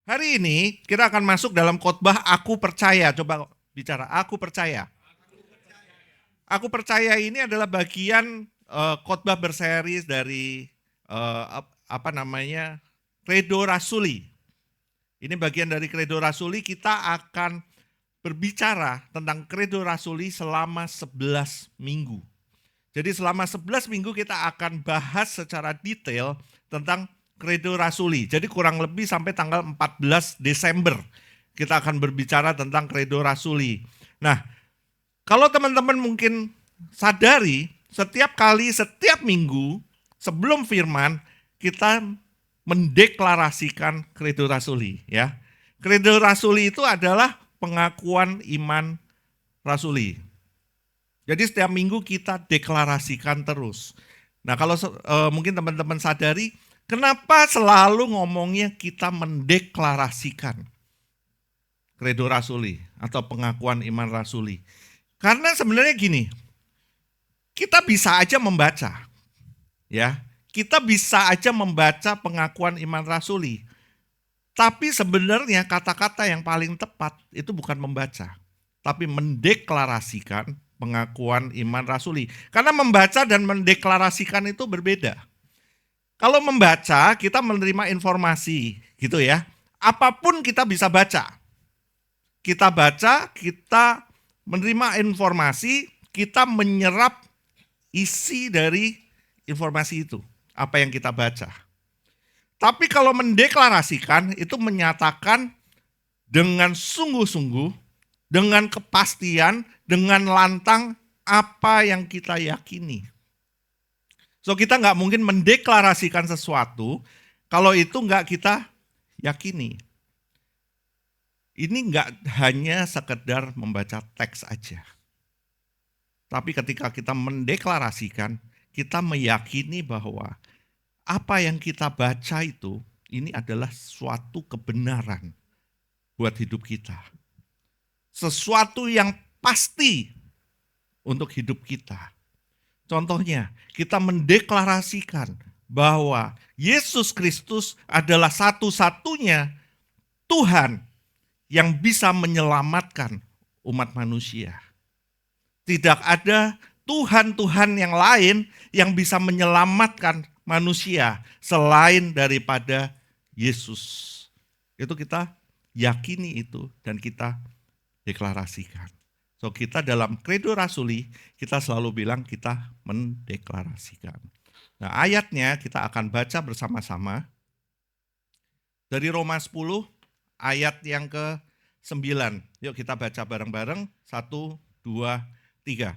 Hari ini kita akan masuk dalam khotbah Aku Percaya. Coba bicara Aku Percaya. Aku Percaya ini adalah bagian khotbah berseries dari apa namanya Credo Rasuli. Ini bagian dari Credo Rasuli. Kita akan berbicara tentang Credo Rasuli selama 11 minggu. Jadi selama 11 minggu kita akan bahas secara detail tentang Credo Rasuli. Jadi kurang lebih sampai tanggal 14 Desember kita akan berbicara tentang Credo Rasuli. Nah, kalau teman-teman mungkin sadari, setiap kali, setiap minggu sebelum firman kita mendeklarasikan Credo Rasuli, ya. Credo Rasuli itu adalah pengakuan iman rasuli. Jadi setiap minggu kita deklarasikan terus. Nah, kalau mungkin teman-teman sadari, kenapa selalu ngomongnya kita mendeklarasikan Credo Rasuli atau pengakuan iman rasuli? Karena sebenarnya gini, kita bisa aja membaca, ya, kita bisa aja membaca pengakuan iman rasuli. Tapi sebenarnya kata-kata yang paling tepat itu bukan membaca, tapi mendeklarasikan pengakuan iman rasuli. Karena membaca dan mendeklarasikan itu berbeda. Kalau membaca, kita menerima informasi, gitu ya. Apapun kita bisa baca. Kita baca, kita menerima informasi, kita menyerap isi dari informasi itu, apa yang kita baca. Tapi kalau mendeklarasikan, itu menyatakan dengan sungguh-sungguh, dengan kepastian, dengan lantang apa yang kita yakini. So kita nggak mungkin mendeklarasikan sesuatu kalau itu nggak kita yakini. Ini nggak hanya sekedar membaca teks aja. Tapi ketika kita mendeklarasikan, kita meyakini bahwa apa yang kita baca itu, ini adalah suatu kebenaran buat hidup kita. Sesuatu yang pasti untuk hidup kita. Contohnya, kita mendeklarasikan bahwa Yesus Kristus adalah satu-satunya Tuhan yang bisa menyelamatkan umat manusia. Tidak ada Tuhan-Tuhan yang lain yang bisa menyelamatkan manusia selain daripada Yesus. Itu kita yakini itu dan kita deklarasikan. So kita dalam Credo Rasuli, kita selalu bilang kita mendeklarasikan. Nah ayatnya kita akan baca bersama-sama. Dari Roma 10 ayat yang ke-9. Yuk kita baca bareng-bareng. 1, 2, 3.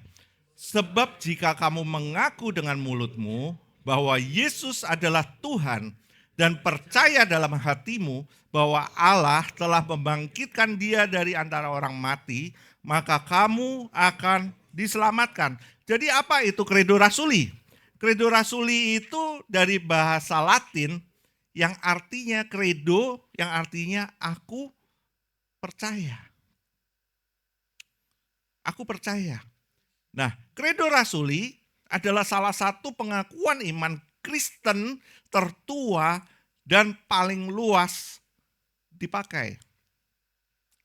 Sebab jika kamu mengaku dengan mulutmu bahwa Yesus adalah Tuhan dan percaya dalam hatimu bahwa Allah telah membangkitkan dia dari antara orang mati, maka kamu akan diselamatkan. Jadi apa itu Credo Rasuli? Credo Rasuli itu dari bahasa Latin yang artinya credo, yang artinya aku percaya. Aku percaya. Nah, Credo Rasuli adalah salah satu pengakuan iman Kristen tertua dan paling luas dipakai.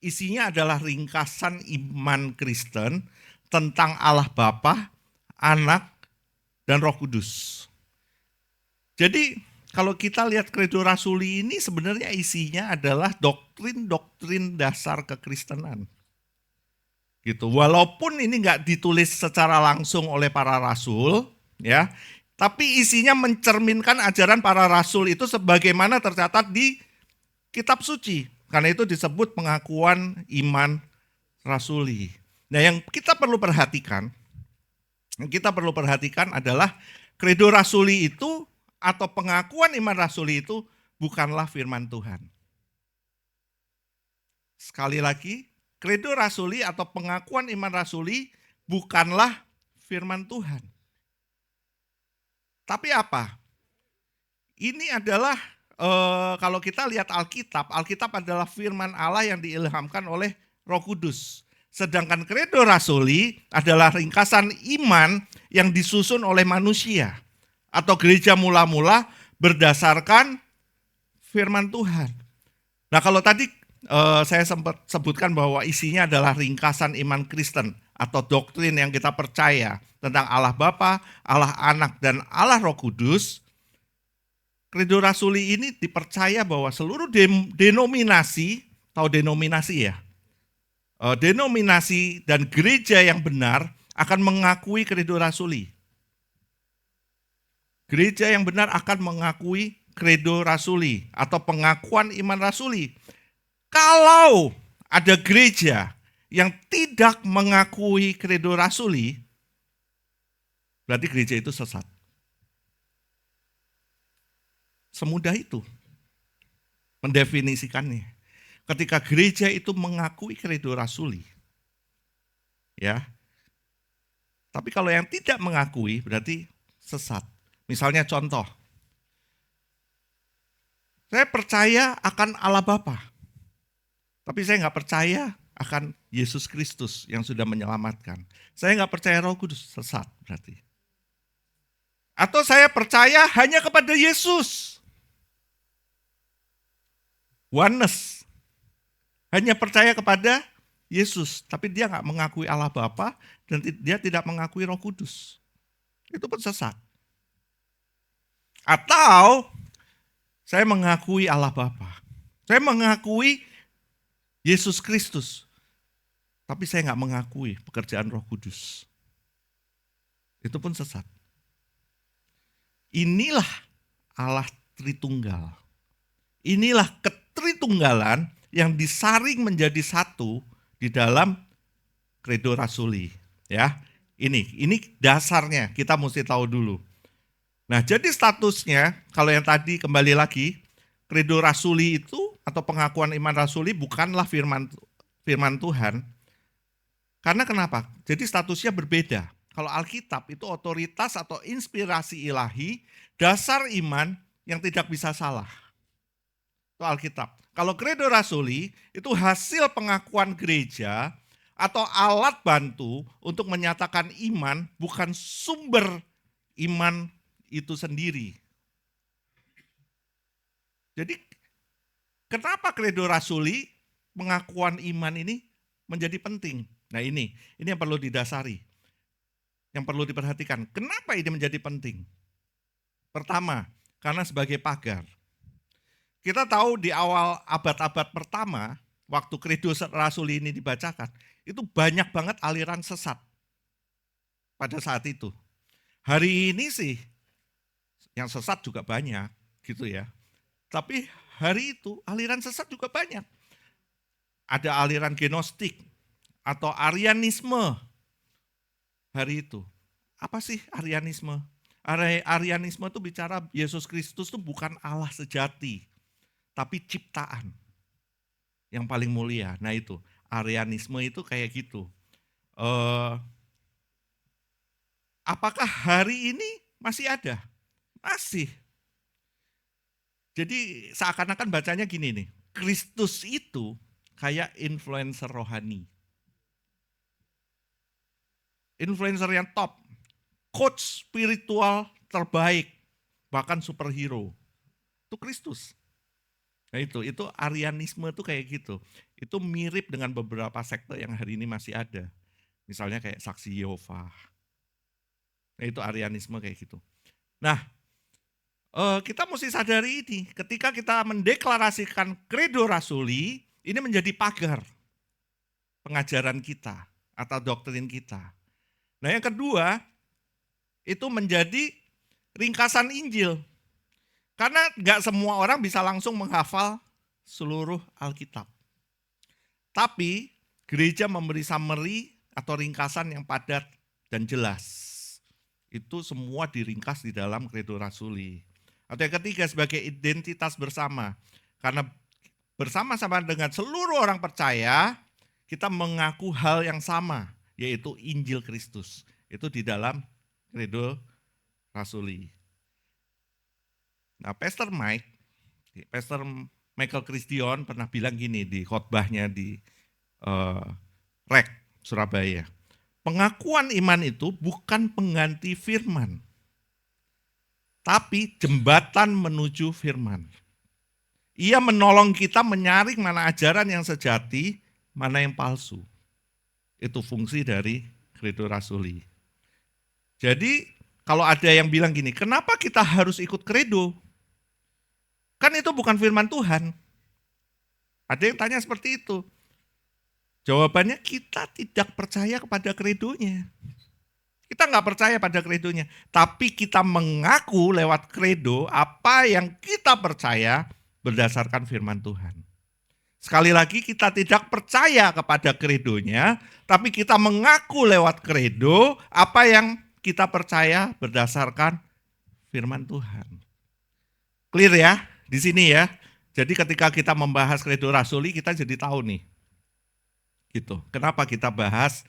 Isinya adalah ringkasan iman Kristen tentang Allah Bapa, Anak, dan Roh Kudus. Jadi kalau kita lihat Credo Rasuli ini sebenarnya isinya adalah doktrin-doktrin dasar kekristenan. Gitu. Walaupun ini nggak ditulis secara langsung oleh para rasul, ya, tapi isinya mencerminkan ajaran para rasul itu sebagaimana tercatat di kitab suci. Karena itu disebut pengakuan iman rasuli. Nah, yang kita perlu perhatikan adalah Credo Rasuli itu atau pengakuan iman rasuli itu bukanlah firman Tuhan. Sekali lagi, Credo Rasuli atau pengakuan iman rasuli bukanlah firman Tuhan. Tapi apa? Ini adalah kalau kita lihat Alkitab adalah firman Allah yang diilhamkan oleh Roh Kudus. Sedangkan Credo Rasuli adalah ringkasan iman yang disusun oleh manusia atau gereja mula-mula berdasarkan firman Tuhan. Nah kalau tadi saya sempat sebutkan bahwa isinya adalah ringkasan iman Kristen atau doktrin yang kita percaya tentang Allah Bapa, Allah Anak, dan Allah Roh Kudus. Credo Rasuli ini dipercaya bahwa seluruh denominasi, tahu denominasi ya? Denominasi dan gereja yang benar akan mengakui Credo Rasuli. Gereja yang benar akan mengakui Credo Rasuli atau pengakuan iman Rasuli. Kalau ada gereja yang tidak mengakui Credo Rasuli, berarti gereja itu sesat. Semudah itu mendefinisikannya. Ketika gereja itu mengakui Credo Rasuli, ya. Tapi kalau yang tidak mengakui berarti sesat. Misalnya contoh, saya percaya akan Allah Bapa, tapi saya nggak percaya akan Yesus Kristus yang sudah menyelamatkan. Saya nggak percaya Roh Kudus, sesat berarti. Atau saya percaya hanya kepada Yesus. Oneness, hanya percaya kepada Yesus, tapi dia nggak mengakui Allah Bapa dan dia tidak mengakui Roh Kudus. Itu pun sesat. Atau saya mengakui Allah Bapa, saya mengakui Yesus Kristus, tapi saya nggak mengakui pekerjaan Roh Kudus. Itu pun sesat. Inilah Allah Tritunggal. Inilah ketritunggalan yang disaring menjadi satu di dalam Credo Rasuli. Ya, ini dasarnya kita mesti tahu dulu. Nah, jadi statusnya kalau yang tadi kembali lagi, Credo Rasuli itu atau pengakuan iman Rasuli bukanlah firman Tuhan. Karena kenapa? Jadi statusnya berbeda. Kalau Alkitab itu otoritas atau inspirasi ilahi, dasar iman yang tidak bisa salah. Itu Alkitab. Kalau Credo Rasuli itu hasil pengakuan gereja atau alat bantu untuk menyatakan iman, bukan sumber iman itu sendiri. Jadi kenapa Credo Rasuli pengakuan iman ini menjadi penting? Nah ini yang perlu didasari, yang perlu diperhatikan. Kenapa ini menjadi penting? Pertama, karena sebagai pagar. Kita tahu di awal abad-abad pertama, waktu Credo Rasuli ini dibacakan, itu banyak banget aliran sesat pada saat itu. Hari ini sih, yang sesat juga banyak gitu ya. Tapi hari itu aliran sesat juga banyak. Ada aliran Gnostik atau Arianisme hari itu. Apa sih Arianisme? Arianisme itu bicara Yesus Kristus itu bukan Allah sejati, tapi ciptaan yang paling mulia. Nah itu, Arianisme itu kayak gitu. Apakah hari ini masih ada? Masih. Jadi seakan-akan bacanya gini nih, Kristus itu kayak influencer rohani. Influencer yang top, coach spiritual terbaik, bahkan superhero. Itu Kristus. Nah itu Arianisme itu kayak gitu. Itu mirip dengan beberapa sekte yang hari ini masih ada. Misalnya kayak Saksi Yehova. Nah itu Arianisme kayak gitu. Nah kita mesti sadari ini. Ketika kita mendeklarasikan Credo Rasuli, ini menjadi pagar pengajaran kita atau doktrin kita. Nah yang kedua, itu menjadi ringkasan Injil. Karena nggak semua orang bisa langsung menghafal seluruh Alkitab. Tapi gereja memberi summary atau ringkasan yang padat dan jelas. Itu semua diringkas di dalam Credo Rasuli. Atau yang ketiga sebagai identitas bersama. Karena bersama-sama dengan seluruh orang percaya, kita mengaku hal yang sama, yaitu Injil Kristus. Itu di dalam Credo Rasuli. Nah, Pastor Michael Christian pernah bilang gini di khotbahnya di REK Surabaya. Pengakuan iman itu bukan pengganti firman, tapi jembatan menuju firman. Ia menolong kita menyaring mana ajaran yang sejati, mana yang palsu. Itu fungsi dari Credo Rasuli. Jadi kalau ada yang bilang gini, kenapa kita harus ikut Credo? Kan itu bukan firman Tuhan. Ada yang tanya seperti itu. Jawabannya kita tidak percaya kepada kredonya. Kita nggak percaya pada kredonya. Tapi kita mengaku lewat kredo apa yang kita percaya berdasarkan firman Tuhan. Sekali lagi kita tidak percaya kepada kredonya, tapi kita mengaku lewat kredo apa yang kita percaya berdasarkan firman Tuhan. Clear ya di sini ya. Jadi ketika kita membahas Credo Rasuli kita jadi tahu nih. Gitu. Kenapa kita bahas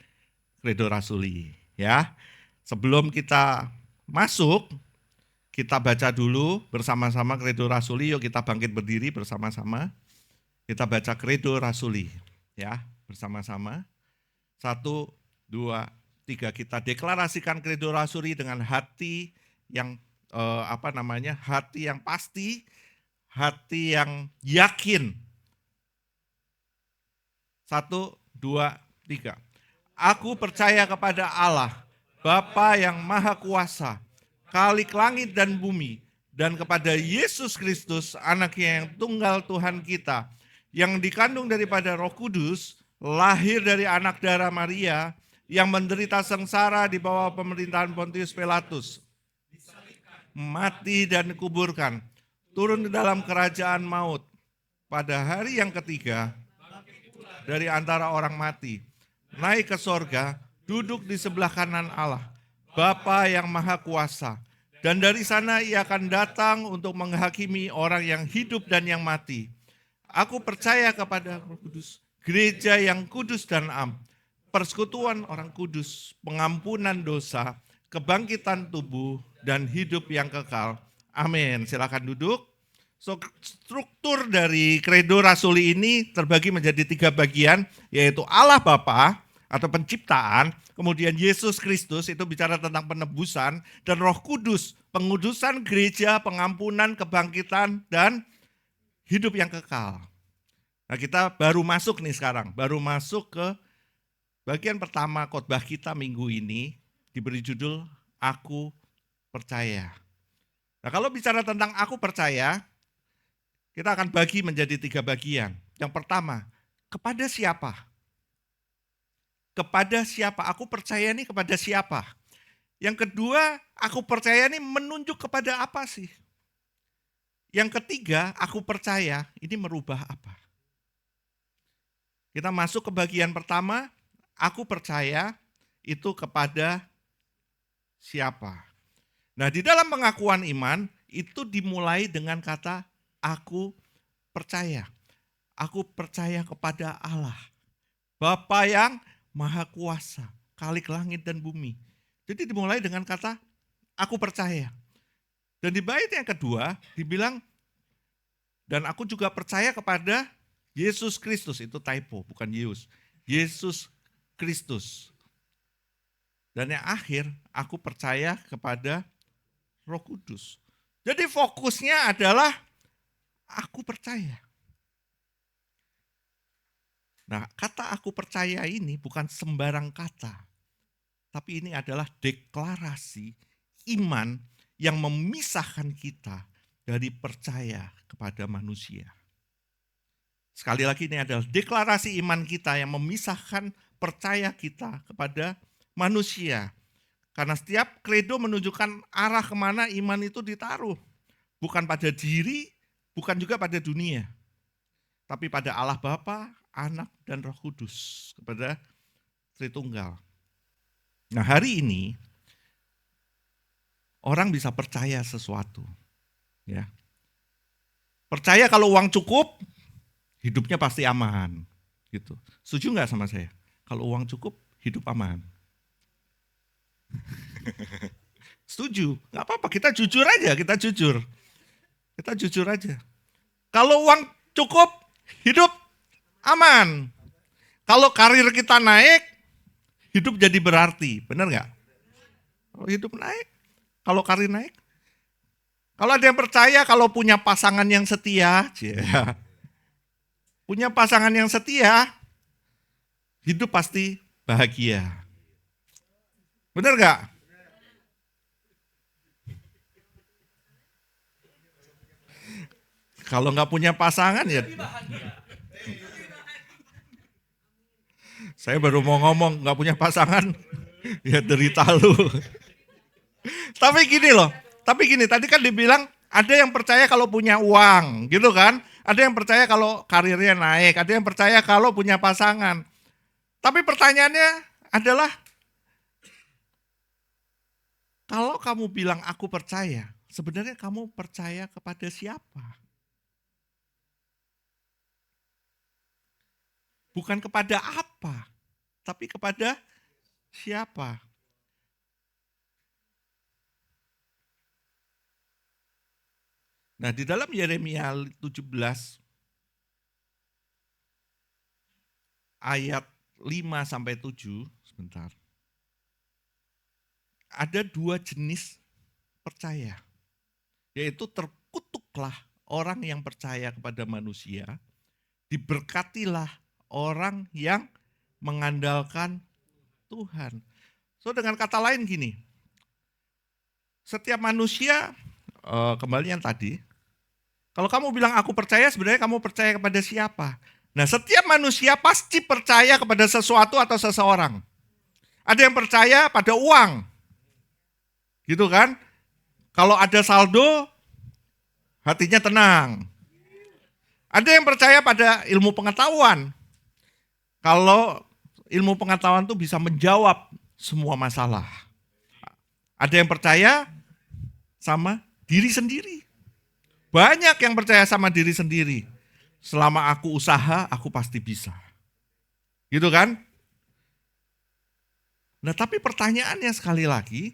Credo Rasuli ya? Sebelum kita masuk, kita baca dulu bersama-sama Credo Rasuli. Yuk kita bangkit berdiri bersama-sama. Kita baca Credo Rasuli ya, bersama-sama. 1, 2, 3 kita deklarasikan Credo Rasuli dengan hati yang hati yang pasti, hati yang yakin. 1, 2, 3. Aku percaya kepada Allah, Bapa yang Maha Kuasa, Khalik langit dan bumi, dan kepada Yesus Kristus, Anaknya yang tunggal Tuhan kita, yang dikandung daripada Roh Kudus, lahir dari anak darah Maria, yang menderita sengsara di bawah pemerintahan Pontius Pilatus, mati dan dikuburkan, turun ke dalam kerajaan maut, pada hari yang ketiga dari antara orang mati, naik ke sorga, duduk di sebelah kanan Allah, Bapa yang Maha Kuasa, dan dari sana ia akan datang untuk menghakimi orang yang hidup dan yang mati. Aku percaya kepada Roh Kudus, gereja yang kudus dan am, persekutuan orang kudus, pengampunan dosa, kebangkitan tubuh, dan hidup yang kekal. Amin. Silakan duduk. Struktur dari Credo Rasuli ini terbagi menjadi 3 bagian, yaitu Allah Bapa atau penciptaan, kemudian Yesus Kristus itu bicara tentang penebusan, dan Roh Kudus, pengudusan gereja, pengampunan, kebangkitan, dan hidup yang kekal. Nah kita baru masuk nih sekarang, baru masuk ke bagian pertama khotbah kita minggu ini, diberi judul Aku Percaya. Nah kalau bicara tentang aku percaya, kita akan bagi menjadi 3 bagian. Yang pertama, kepada siapa? Kepada siapa? Aku percaya ini kepada siapa? Yang kedua, aku percaya ini menunjuk kepada apa sih? Yang ketiga, aku percaya ini merubah apa? Kita masuk ke bagian pertama, aku percaya itu kepada siapa? Nah, di dalam pengakuan iman itu dimulai dengan kata aku percaya. Aku percaya kepada Allah, Bapa yang Maha Kuasa, Khalik langit dan bumi. Jadi dimulai dengan kata aku percaya. Dan di bait yang kedua dibilang dan aku juga percaya kepada Yesus Kristus. Itu typo, bukan Yesus. Yesus Kristus. Dan yang akhir, aku percaya kepada Roh Kudus. Jadi fokusnya adalah aku percaya. Nah, kata aku percaya ini bukan sembarang kata. Tapi ini adalah deklarasi iman yang memisahkan kita dari percaya kepada manusia. Sekali lagi ini adalah deklarasi iman kita yang memisahkan percaya kita kepada manusia. Karena setiap kredo menunjukkan arah kemana iman itu ditaruh. Bukan pada diri, bukan juga pada dunia. Tapi pada Allah Bapa, Anak, dan Roh Kudus. Kepada Tritunggal. Nah hari ini, orang bisa percaya sesuatu. Ya. Percaya kalau uang cukup, hidupnya pasti aman. Gitu. Setuju nggak sama saya? Kalau uang cukup, hidup aman. Setuju, nggak apa-apa, kita jujur aja, kita jujur aja. Kalau uang cukup, hidup aman. Kalau karir kita naik, hidup jadi berarti, benar nggak? Kalau hidup naik, kalau karir naik, Kalau ada yang percaya kalau punya pasangan yang setia, punya pasangan yang setia, hidup pasti bahagia. Benar gak? Kalau nggak punya pasangan ya, saya baru mau ngomong nggak punya pasangan, ya derita lu. Tapi gini, tadi kan dibilang ada yang percaya kalau punya uang, gitu kan? Ada yang percaya kalau karirnya naik, ada yang percaya kalau punya pasangan. Tapi pertanyaannya adalah, kalau kamu bilang aku percaya, sebenarnya kamu percaya kepada siapa? Bukan kepada apa, tapi kepada siapa? Nah, di dalam Yeremia 17 ayat 5 sampai 7, sebentar. Ada dua jenis percaya, yaitu terkutuklah orang yang percaya kepada manusia, diberkatilah orang yang mengandalkan Tuhan. So dengan kata lain gini, setiap manusia, kembali yang tadi, kalau kamu bilang aku percaya, sebenarnya kamu percaya kepada siapa? Nah, setiap manusia pasti percaya kepada sesuatu atau seseorang. Ada yang percaya pada uang, gitu kan? Kalau ada saldo, hatinya tenang. Ada yang percaya pada ilmu pengetahuan. Kalau ilmu pengetahuan itu bisa menjawab semua masalah. Ada yang percaya sama diri sendiri. Banyak yang percaya sama diri sendiri. Selama aku usaha, aku pasti bisa. Gitu kan? Nah, tapi pertanyaannya sekali lagi,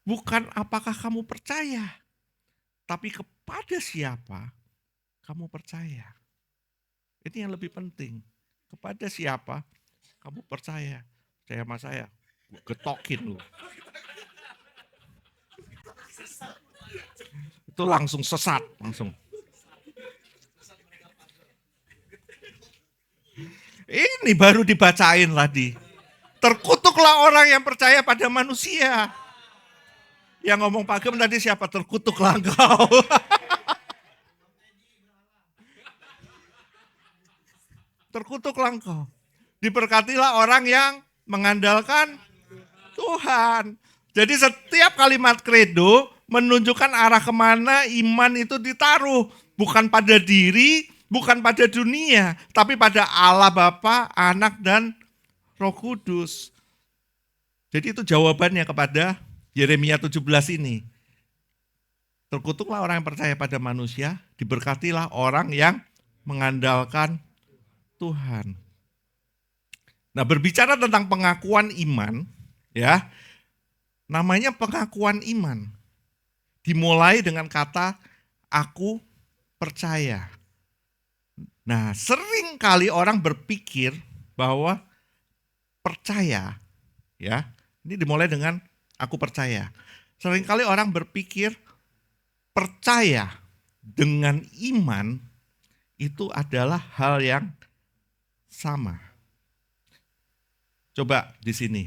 bukan apakah kamu percaya, tapi kepada siapa kamu percaya. Ini yang lebih penting. Kepada siapa kamu percaya. Percaya sama saya, gue getokin lu. Itu langsung sesat, langsung. Ini baru dibacain tadi. Terkutuklah orang yang percaya pada manusia. Yang ngomong Pak Gem tadi siapa? Terkutuklah engkau. Terkutuklah engkau. Diberkatilah orang yang mengandalkan Tuhan. Jadi setiap kalimat kredo menunjukkan arah kemana iman itu ditaruh. Bukan pada diri, bukan pada dunia, tapi pada Allah Bapa, Anak, dan Roh Kudus. Jadi itu jawabannya kepada Yeremia 17 ini. Terkutuklah orang yang percaya pada manusia, diberkatilah orang yang mengandalkan Tuhan. Nah, berbicara tentang pengakuan iman, ya, namanya pengakuan iman. Dimulai dengan kata aku percaya. Nah, sering kali orang berpikir bahwa percaya, ya, ini dimulai dengan aku percaya. Sering kali orang berpikir percaya dengan iman itu adalah hal yang sama. Coba di sini.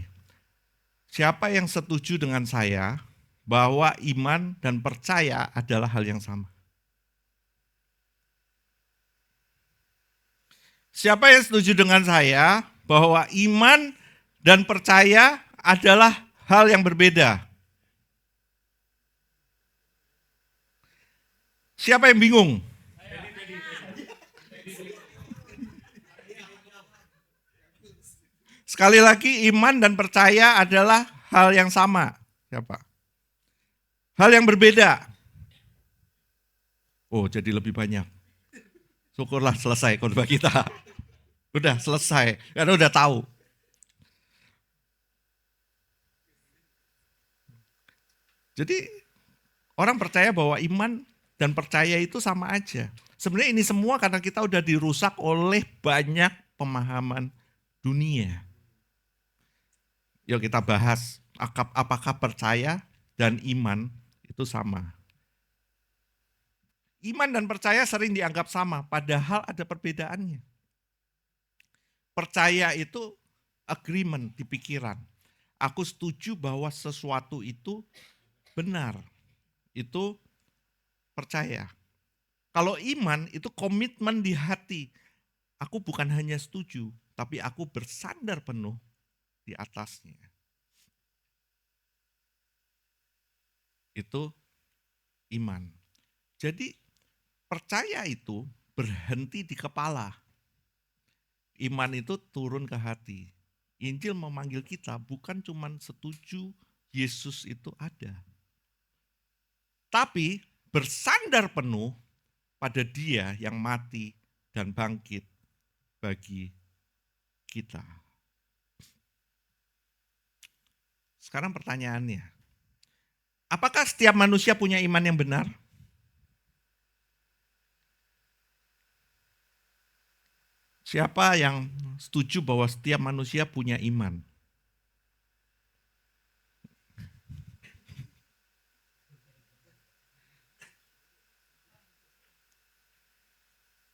Siapa yang setuju dengan saya bahwa iman dan percaya adalah hal yang sama? Siapa yang setuju dengan saya bahwa iman dan percaya adalah hal yang berbeda? Siapa yang bingung? Sekali lagi, iman dan percaya adalah hal yang sama. Siapa? Hal yang berbeda. Oh, jadi lebih banyak. Syukurlah selesai khotbah kita. Udah selesai, karena udah tahu. Jadi orang percaya bahwa iman dan percaya itu sama aja. Sebenarnya ini semua karena kita udah dirusak oleh banyak pemahaman dunia. Yuk kita bahas apakah percaya dan iman itu sama. Iman dan percaya sering dianggap sama, padahal ada perbedaannya. Percaya itu agreement di pikiran. Aku setuju bahwa sesuatu itu benar. Itu percaya. Kalau iman itu komitmen di hati. Aku bukan hanya setuju, tapi aku bersandar penuh di atasnya. Itu iman. Jadi percaya itu berhenti di kepala. Iman itu turun ke hati. Injil memanggil kita bukan cuma setuju Yesus itu ada. Tapi bersandar penuh pada Dia yang mati dan bangkit bagi kita. Sekarang pertanyaannya, apakah setiap manusia punya iman yang benar? Siapa yang setuju bahwa setiap manusia punya iman?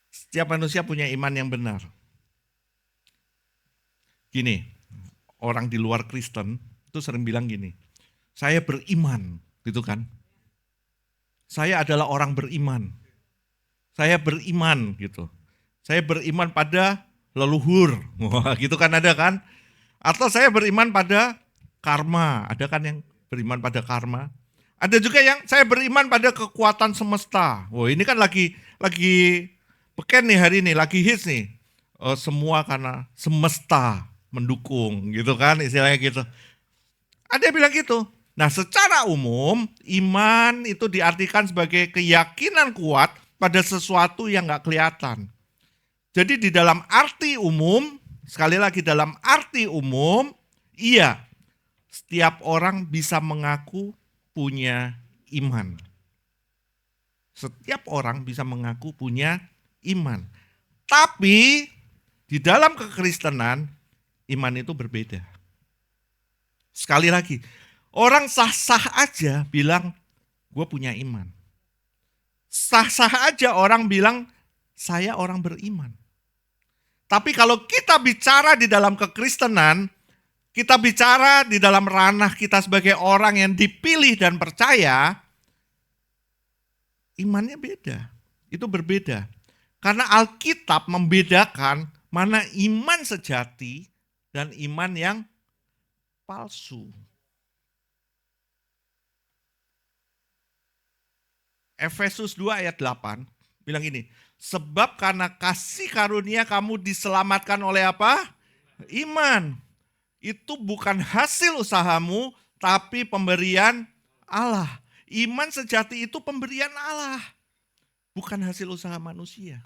Setiap manusia punya iman yang benar. Gini, orang di luar Kristen itu sering bilang gini, saya beriman, gitu kan. Saya adalah orang beriman. Saya beriman gitu. Saya beriman pada leluhur. Wah, gitu kan ada kan? Atau saya beriman pada karma. Ada kan yang beriman pada karma? Ada juga yang saya beriman pada kekuatan semesta. Wah, ini kan lagi beken nih hari ini, lagi hits nih. Semua karena semesta mendukung gitu kan istilahnya gitu. Ada yang bilang gitu. Nah, secara umum iman itu diartikan sebagai keyakinan kuat pada sesuatu yang nggak kelihatan. Jadi di dalam arti umum, sekali lagi dalam arti umum, iya, setiap orang bisa mengaku punya iman. Setiap orang bisa mengaku punya iman. Tapi di dalam kekristenan, iman itu berbeda. Sekali lagi, orang sah-sah aja bilang, gue punya iman. Sah-sah aja orang bilang, saya orang beriman. Tapi kalau kita bicara di dalam kekristenan, kita bicara di dalam ranah kita sebagai orang yang dipilih dan percaya, imannya beda. Itu berbeda. Karena Alkitab membedakan mana iman sejati dan iman yang palsu. Efesus 2 ayat 8 bilang gini, sebab karena kasih karunia kamu diselamatkan oleh apa? Iman. Itu bukan hasil usahamu, tapi pemberian Allah. Iman sejati itu pemberian Allah, bukan hasil usaha manusia.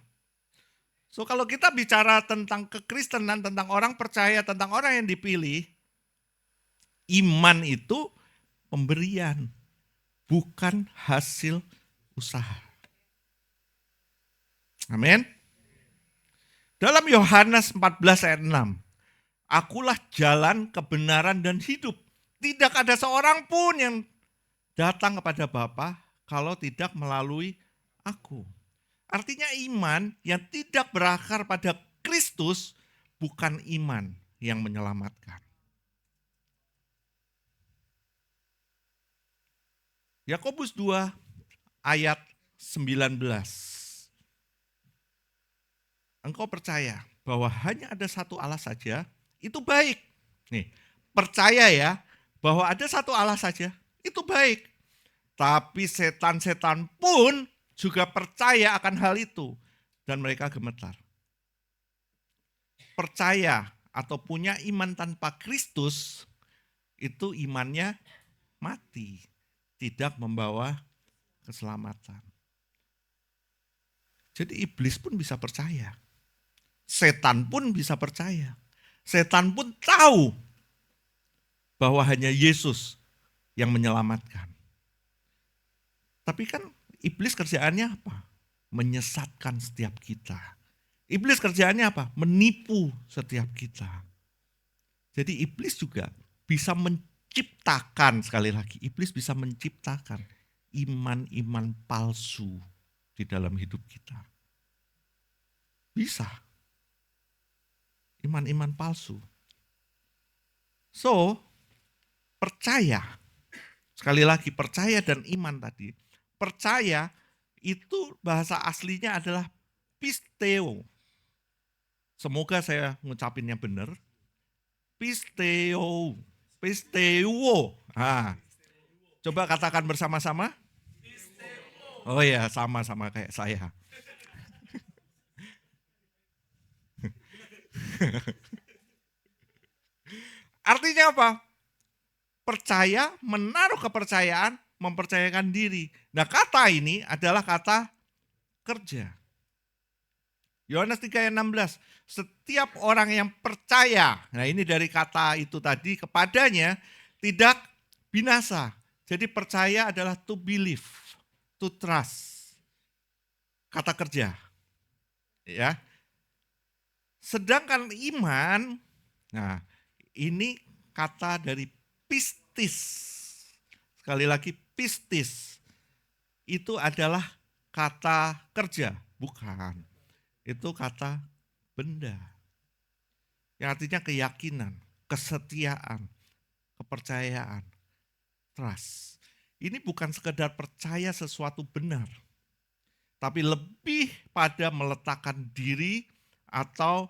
So kalau kita bicara tentang kekristenan, tentang orang percaya, tentang orang yang dipilih, iman itu pemberian, bukan hasil usaha. Amin. Dalam Yohanes 14 ayat 6, akulah jalan, kebenaran, dan hidup. Tidak ada seorang pun yang datang kepada Bapa kalau tidak melalui aku. Artinya iman yang tidak berakar pada Kristus bukan iman yang menyelamatkan. Yakobus 2 ayat 19. Engkau percaya bahwa hanya ada satu Allah saja, itu baik. Nih, percaya ya bahwa ada satu Allah saja, itu baik. Tapi setan-setan pun juga percaya akan hal itu dan mereka gemetar. Percaya atau punya iman tanpa Kristus itu imannya mati, tidak membawa keselamatan. Jadi iblis pun bisa percaya. Setan pun bisa percaya. Setan pun tahu bahwa hanya Yesus yang menyelamatkan. Tapi kan iblis kerjaannya apa? Menyesatkan setiap kita. Iblis kerjaannya apa? Menipu setiap kita. Jadi iblis juga bisa menciptakan, sekali lagi, iblis bisa menciptakan iman-iman palsu. di dalam hidup kita. Bisa. Iman-iman palsu. So, percaya. Sekali lagi, percaya dan iman tadi. Percaya itu bahasa aslinya adalah pisteo. Semoga saya ngucapinnya benar. Pisteo. Pisteo. Coba katakan bersama-sama. Oh ya, sama-sama kayak saya. Artinya apa? Percaya, menaruh kepercayaan, mempercayakan diri. Nah, kata ini adalah kata kerja. Yohanes 3 ayat 16. Setiap orang yang percaya, nah ini dari kata itu tadi, kepadanya tidak binasa. Jadi percaya adalah to believe, to trust. Kata kerja. Ya. Sedangkan iman, nah ini kata dari pistis. Sekali lagi pistis. Itu adalah kata kerja, bukan. Itu kata benda. Yang artinya keyakinan, kesetiaan, kepercayaan, trust. Ini bukan sekedar percaya sesuatu benar, tapi lebih pada meletakkan diri atau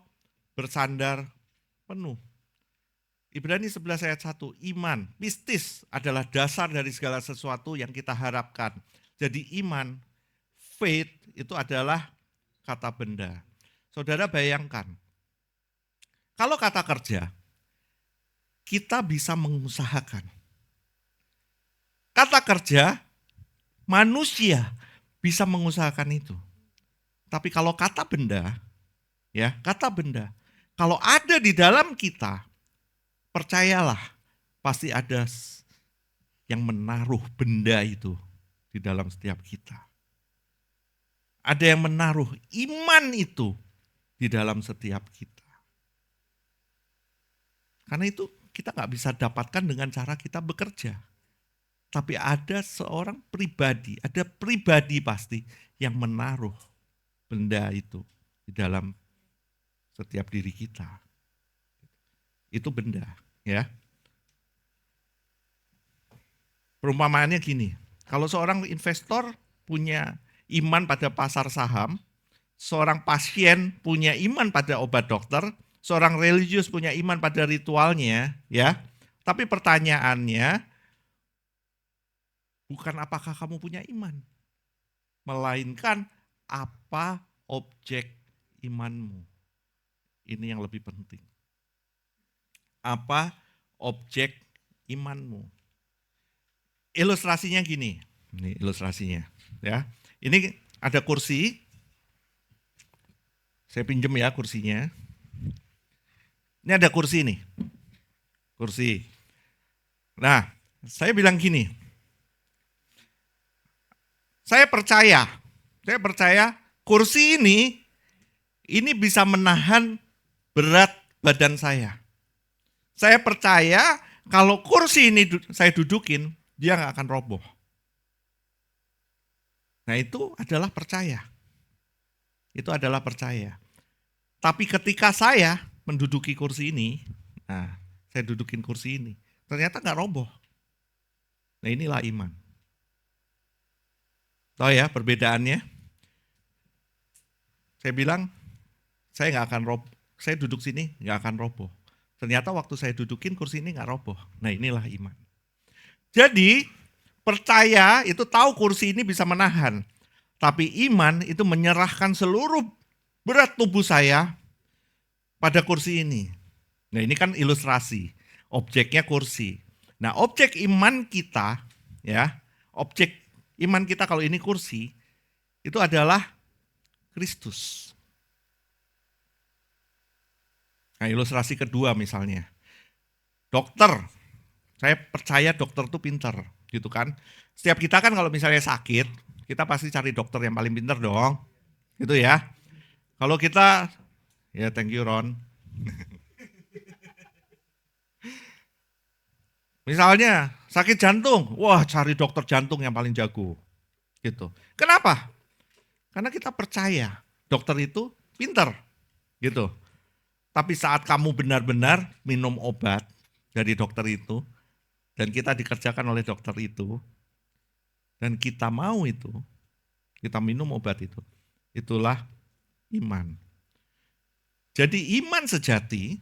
bersandar penuh. Ibrani 11 ayat 1, iman, pistis adalah dasar dari segala sesuatu yang kita harapkan. Jadi iman, faith itu adalah kata benda. Saudara bayangkan, kalau kata kerja, kita bisa mengusahakan. Kata kerja, manusia bisa mengusahakan itu. Tapi kalau kata benda, ya kata benda, kalau ada di dalam kita, percayalah pasti ada yang menaruh benda itu di dalam setiap kita. Ada yang menaruh iman itu di dalam setiap kita. Karena itu kita nggak bisa dapatkan dengan cara kita bekerja. Tapi ada seorang pribadi, ada pribadi pasti yang menaruh benda itu di dalam setiap diri kita. Itu benda, ya. Perumpamaannya gini, kalau seorang investor punya iman pada pasar saham, seorang pasien punya iman pada obat dokter, seorang religius punya iman pada ritualnya, ya. Tapi pertanyaannya bukan apakah kamu punya iman, melainkan apa objek imanmu. Ini yang lebih penting. Apa objek imanmu? Ilustrasinya gini, ini ilustrasinya, ya. Ini ada kursi, saya pinjem ya kursinya. Ini ada kursi nih, kursi. Nah, saya bilang gini, saya percaya kursi ini bisa menahan berat badan saya. Saya percaya kalau kursi ini saya dudukin, dia nggak akan roboh. Nah itu adalah percaya. Itu adalah percaya. Tapi ketika saya menduduki kursi ini, nah saya dudukin kursi ini, ternyata nggak roboh. Nah inilah iman. Tahu ya perbedaannya? Saya bilang, saya nggak akan roboh. Saya duduk sini nggak akan roboh. Ternyata waktu saya dudukin kursi ini nggak roboh. Nah inilah iman. Jadi percaya itu tahu kursi ini bisa menahan. Tapi iman itu menyerahkan seluruh berat tubuh saya pada kursi ini. Nah ini kan ilustrasi. Objeknya kursi. Nah objek iman kita, ya, objek iman kita kalau ini kursi, itu adalah Kristus. Nah ilustrasi kedua misalnya, dokter, saya percaya dokter itu pintar, gitu kan. Setiap kita kan kalau misalnya sakit, kita pasti cari dokter yang paling pintar dong, gitu ya. Kalau kita, ya thank you Ron. Misalnya sakit jantung, wah cari dokter jantung yang paling jago, gitu. Kenapa? Karena kita percaya dokter itu pinter gitu. Tapi saat kamu benar-benar minum obat dari dokter itu, dan kita dikerjakan oleh dokter itu, dan kita mau itu, kita minum obat itu, itulah iman. Jadi iman sejati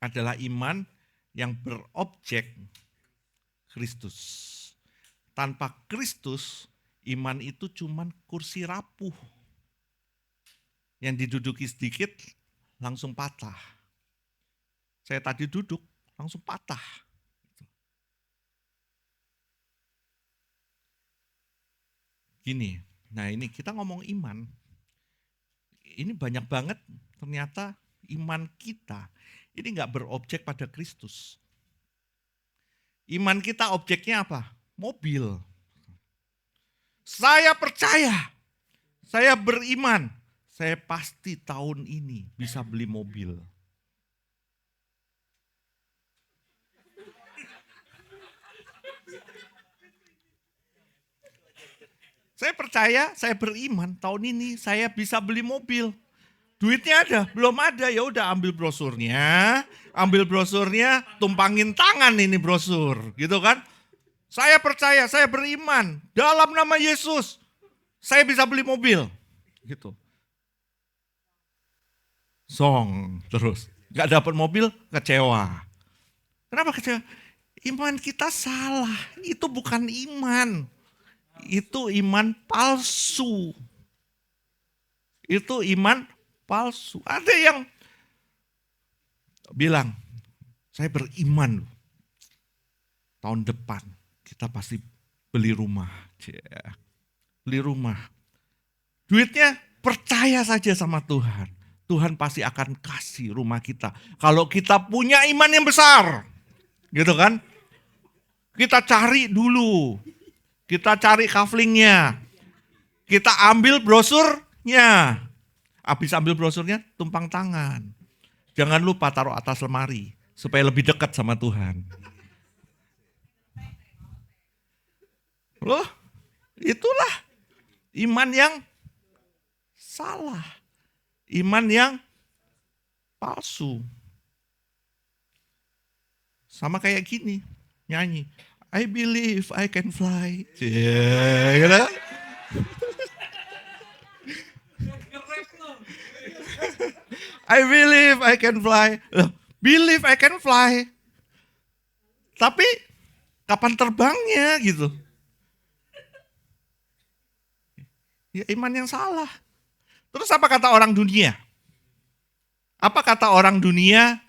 adalah iman yang berobjek Kristus. Tanpa Kristus, iman itu cuman kursi rapuh. Yang diduduki sedikit, langsung patah. Saya tadi duduk, langsung patah. Gini, nah ini kita ngomong iman. Ini banyak banget ternyata iman kita ini nggak berobjek pada Kristus. Iman kita objeknya apa? Mobil. Saya percaya, saya beriman, saya pasti tahun ini bisa beli mobil. Saya percaya, saya beriman, tahun ini saya bisa beli mobil. Duitnya ada, belum ada, ya udah ambil brosurnya, tumpangin tangan ini brosur, gitu kan? Saya percaya, saya beriman, dalam nama Yesus, saya bisa beli mobil, gitu. Song terus, nggak dapat mobil, kecewa. Kenapa kecewa? Iman kita salah, itu bukan iman. Itu iman palsu. Itu iman palsu. Ada yang bilang, saya beriman loh. Tahun depan kita pasti beli rumah. Beli rumah. Duitnya percaya saja sama Tuhan. Tuhan pasti akan kasih rumah kita. Kalau kita punya iman yang besar. Gitu kan? Kita cari dulu. Kita cari kaflingnya, kita ambil brosurnya. Habis ambil brosurnya, tumpang tangan. Jangan lupa taruh atas lemari, supaya lebih dekat sama Tuhan. Loh, itulah iman yang salah. Iman yang palsu. Sama kayak gini, nyanyi. I believe I can fly. Gitu. I believe I can fly. Believe I can fly. Tapi kapan terbangnya gitu? Ya iman yang salah. Terus apa kata orang dunia? Apa kata orang dunia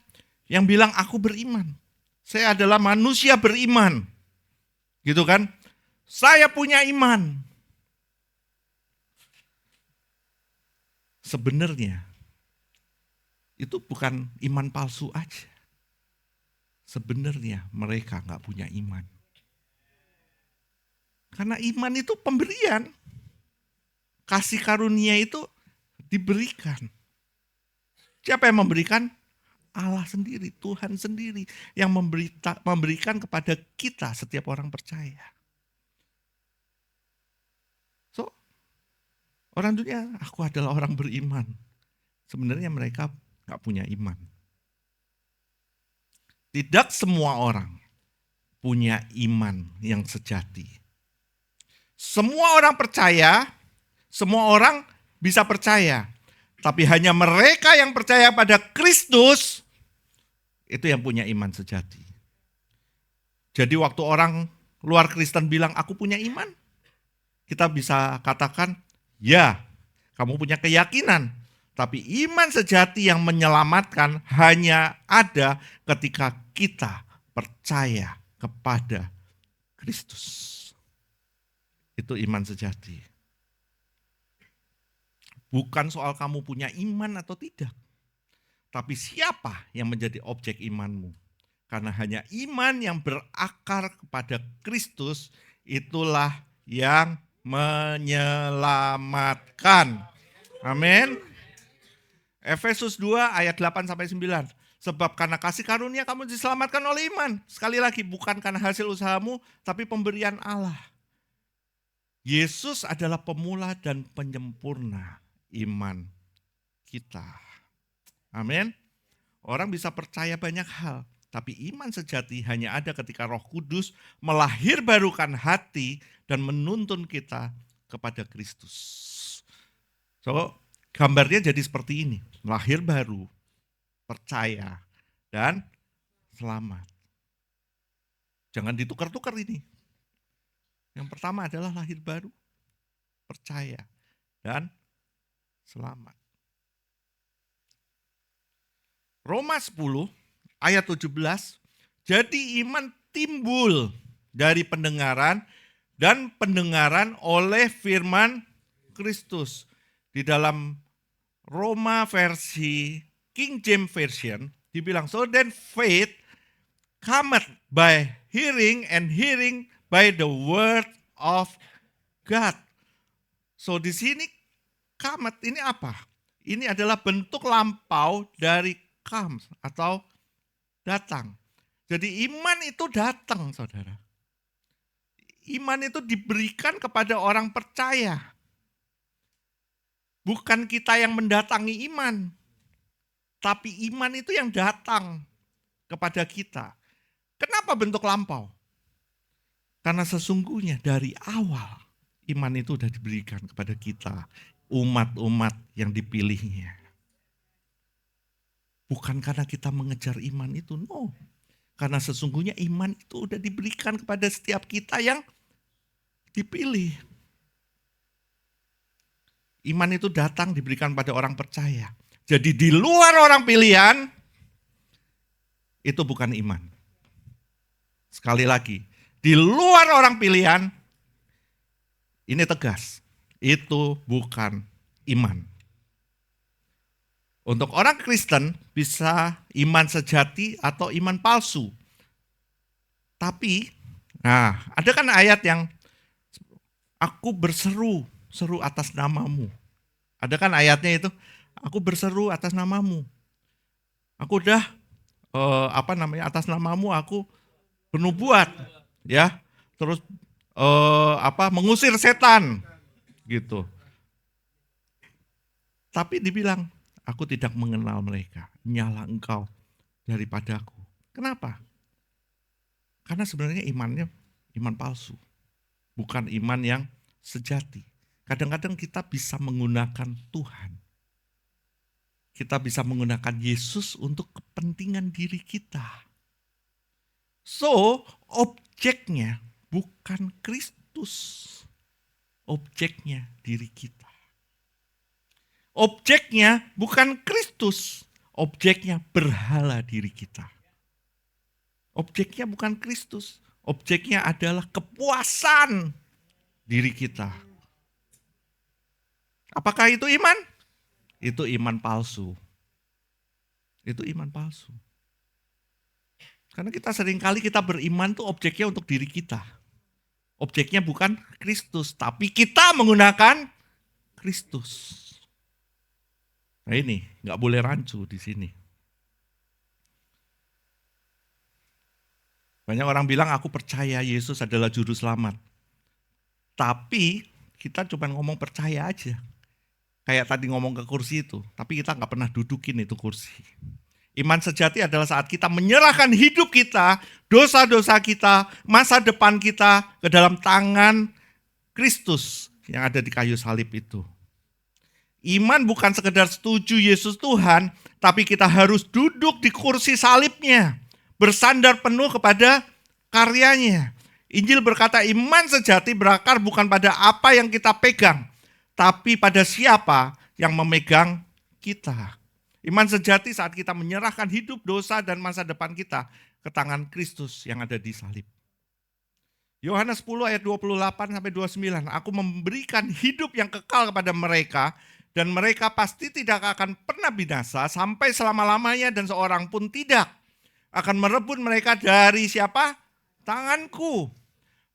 yang bilang aku beriman? Saya adalah manusia beriman. Gitu kan? Saya punya iman. Sebenarnya itu bukan iman palsu aja. Sebenarnya mereka nggak punya iman. Karena iman itu pemberian. Kasih karunia itu diberikan. Siapa yang memberikan? Allah sendiri, Tuhan sendiri yang memberikan kepada kita setiap orang percaya. So, orang dunia, aku adalah orang beriman. Sebenarnya mereka gak punya iman. Tidak semua orang punya iman yang sejati. Semua orang percaya, semua orang bisa percaya. Tapi hanya mereka yang percaya pada Kristus, itu yang punya iman sejati. Jadi waktu orang luar Kristen bilang, aku punya iman, kita bisa katakan, ya, kamu punya keyakinan. Tapi iman sejati yang menyelamatkan hanya ada ketika kita percaya kepada Kristus. Itu iman sejati. Bukan soal kamu punya iman atau tidak. Tapi siapa yang menjadi objek imanmu? Karena hanya iman yang berakar kepada Kristus itulah yang menyelamatkan. Amin. Efesus 2 ayat 8-9. Sebab karena kasih karunia kamu diselamatkan oleh iman. Sekali lagi, bukan karena hasil usahamu, tapi pemberian Allah. Yesus adalah pemula dan penyempurna iman kita. Amin. Orang bisa percaya banyak hal, tapi iman sejati hanya ada ketika Roh Kudus melahirbarukan hati dan menuntun kita kepada Kristus. So, gambarnya jadi seperti ini, lahir baru, percaya, dan selamat. Jangan ditukar-tukar ini. Yang pertama adalah lahir baru, percaya, dan selamat. Roma 10 ayat 17, jadi iman timbul dari pendengaran dan pendengaran oleh firman Kristus. Di dalam Roma versi King James Version dibilang, so then faith cometh by hearing and hearing by the word of God. So di sini cometh ini apa? Ini adalah bentuk lampau dari comes atau datang. Jadi iman itu datang, saudara. Iman itu diberikan kepada orang percaya. Bukan kita yang mendatangi iman. Tapi iman itu yang datang kepada kita. Kenapa bentuk lampau? Karena sesungguhnya dari awal iman itu sudah diberikan kepada kita. Umat-umat yang dipilihnya. Bukan karena kita mengejar iman itu, no. Karena sesungguhnya iman itu sudah diberikan kepada setiap kita yang dipilih. Iman itu datang diberikan pada orang percaya. Jadi di luar orang pilihan, itu bukan iman. Sekali lagi, di luar orang pilihan, ini tegas, itu bukan iman. Untuk orang Kristen bisa iman sejati atau iman palsu. Tapi, ada kan ayat yang aku berseru atas namamu. Ada kan ayatnya itu, aku berseru atas namamu. Aku udah atas namamu aku bernubuat, ya. Terus mengusir setan, gitu. Tapi dibilang, aku tidak mengenal mereka, nyala engkau daripadaku. Kenapa? Karena sebenarnya imannya iman palsu, bukan iman yang sejati. Kadang-kadang kita bisa menggunakan Tuhan. Kita bisa menggunakan Yesus untuk kepentingan diri kita. So, objeknya bukan Kristus. Objeknya diri kita. Objeknya bukan Kristus, objeknya berhala diri kita. Objeknya bukan Kristus, objeknya adalah kepuasan diri kita. Apakah itu iman? Itu iman palsu. Itu iman palsu. Karena kita seringkali kita beriman tuh objeknya untuk diri kita. Objeknya bukan Kristus, tapi kita menggunakan Kristus. Nah ini, nggak boleh rancu di sini. Banyak orang bilang aku percaya Yesus adalah juru selamat. Tapi kita cuma ngomong percaya aja. Kayak tadi ngomong ke kursi itu, tapi kita nggak pernah dudukin itu kursi. Iman sejati adalah saat kita menyerahkan hidup kita, dosa-dosa kita, masa depan kita ke dalam tangan Kristus yang ada di kayu salib itu. Iman bukan sekedar setuju Yesus Tuhan, tapi kita harus duduk di kursi salibnya, bersandar penuh kepada karyanya. Injil berkata iman sejati berakar bukan pada apa yang kita pegang, tapi pada siapa yang memegang kita. Iman sejati saat kita menyerahkan hidup, dosa, dan masa depan kita ke tangan Kristus yang ada di salib. Yohanes 10 ayat 28-29, aku memberikan hidup yang kekal kepada mereka, dan mereka pasti tidak akan pernah binasa sampai selama-lamanya, dan seorang pun tidak akan merebut mereka dari siapa? Tanganku.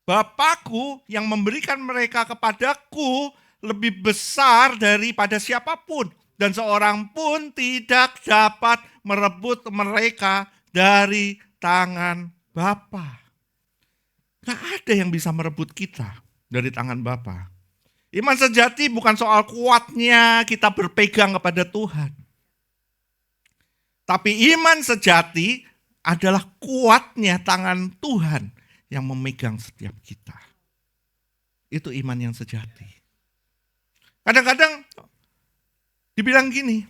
Bapakku yang memberikan mereka kepadaku lebih besar daripada siapapun, dan seorang pun tidak dapat merebut mereka dari tangan Bapa. Gak ada yang bisa merebut kita. dari tangan Bapa. Iman sejati bukan soal kuatnya kita berpegang kepada Tuhan. Tapi iman sejati adalah kuatnya tangan Tuhan yang memegang setiap kita. Itu iman yang sejati. Kadang-kadang dibilang gini,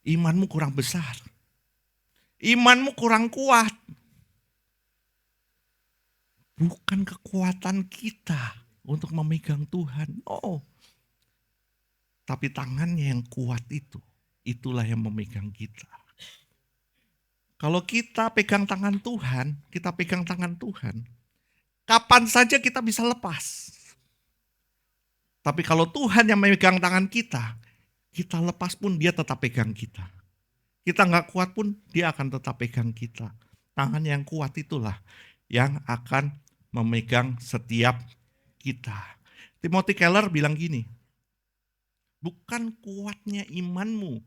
imanmu kurang besar. Imanmu kurang kuat. Bukan kekuatan kita untuk memegang Tuhan. Oh. Tapi tangannya yang kuat itu, itulah yang memegang kita. Kalau kita pegang tangan Tuhan, kita pegang tangan Tuhan, kapan saja kita bisa lepas. Tapi kalau Tuhan yang memegang tangan kita lepas pun dia tetap pegang kita. Kita nggak kuat pun dia akan tetap pegang kita. Tangan yang kuat itulah yang akan memegang setiap kita. Timothy Keller bilang gini, bukan kuatnya imanmu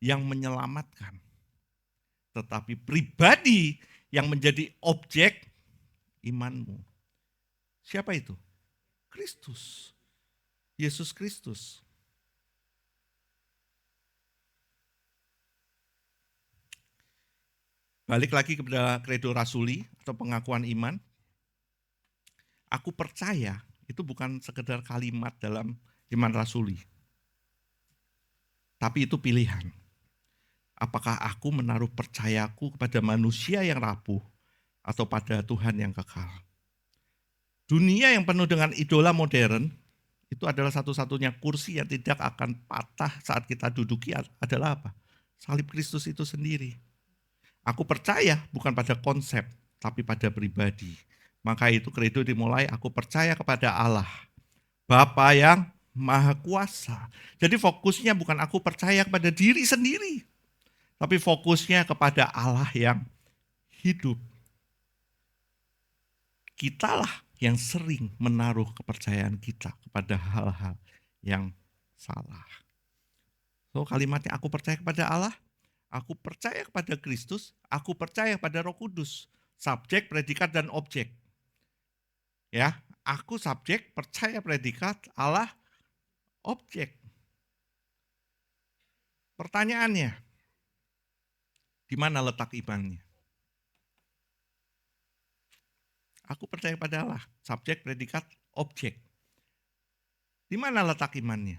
yang menyelamatkan, tetapi pribadi yang menjadi objek imanmu. Siapa itu? Kristus. Yesus Kristus. Balik lagi kepada credo rasuli atau pengakuan iman. Aku percaya itu bukan sekedar kalimat dalam iman rasuli. Tapi itu pilihan. Apakah aku menaruh percayaku kepada manusia yang rapuh atau pada Tuhan yang kekal? Dunia yang penuh dengan idola modern itu adalah satu-satunya kursi yang tidak akan patah saat kita duduki adalah apa? Salib Kristus itu sendiri. Aku percaya bukan pada konsep, tapi pada pribadi. Maka itu credo dimulai, aku percaya kepada Allah, Bapa yang Maha Kuasa. Jadi fokusnya bukan aku percaya kepada diri sendiri, tapi fokusnya kepada Allah yang hidup. Kitalah yang sering menaruh kepercayaan kita kepada hal-hal yang salah. So kalimatnya aku percaya kepada Allah, aku percaya kepada Kristus, aku percaya pada Roh Kudus. Subjek, predikat, dan objek. Ya, aku subjek, percaya predikat, Allah objek. Pertanyaannya, di mana letak imannya? Aku percaya pada Allah, subjek, predikat, objek. Di mana letak imannya?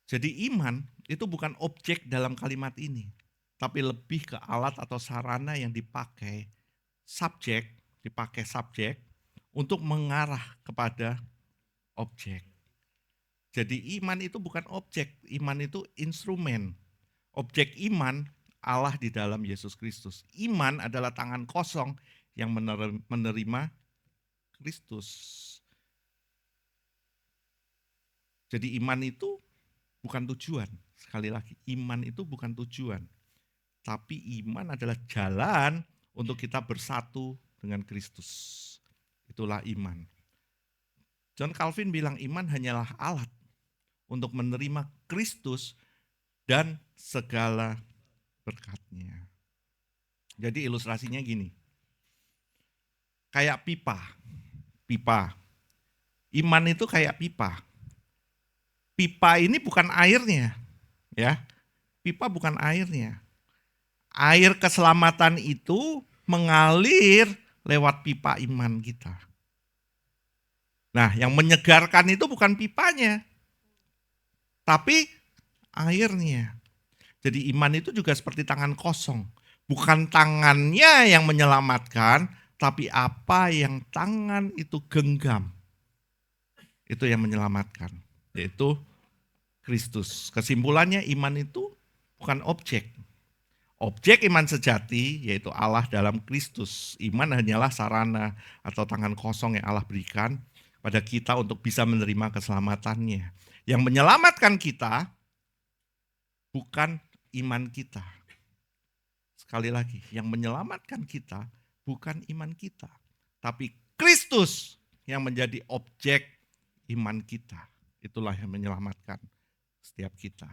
Jadi iman itu bukan objek dalam kalimat ini, tapi lebih ke alat atau sarana yang dipakai subjek untuk mengarah kepada objek. Jadi iman itu bukan objek, iman itu instrumen. Objek iman Allah di dalam Yesus Kristus. Iman adalah tangan kosong yang menerima Kristus. Jadi iman itu bukan tujuan. Sekali lagi, iman itu bukan tujuan. Tapi iman adalah jalan untuk kita bersatu dengan Kristus. Itulah iman. John Calvin bilang iman hanyalah alat untuk menerima Kristus dan segala berkatnya. Jadi ilustrasinya gini. Kayak pipa. Iman itu kayak pipa. Pipa ini bukan airnya, ya. Pipa bukan airnya. Air keselamatan itu mengalir lewat pipa iman kita. Nah, yang menyegarkan itu bukan pipanya, tapi airnya. Jadi iman itu juga seperti tangan kosong. Bukan tangannya yang menyelamatkan, tapi apa yang tangan itu genggam. Itu yang menyelamatkan, yaitu Kristus. Kesimpulannya iman itu bukan objek. Objek iman sejati yaitu Allah dalam Kristus. Iman hanyalah sarana atau tangan kosong yang Allah berikan pada kita untuk bisa menerima keselamatannya. Yang menyelamatkan kita bukan iman kita. Sekali lagi, yang menyelamatkan kita bukan iman kita, tapi Kristus yang menjadi objek iman kita. Itulah yang menyelamatkan setiap kita.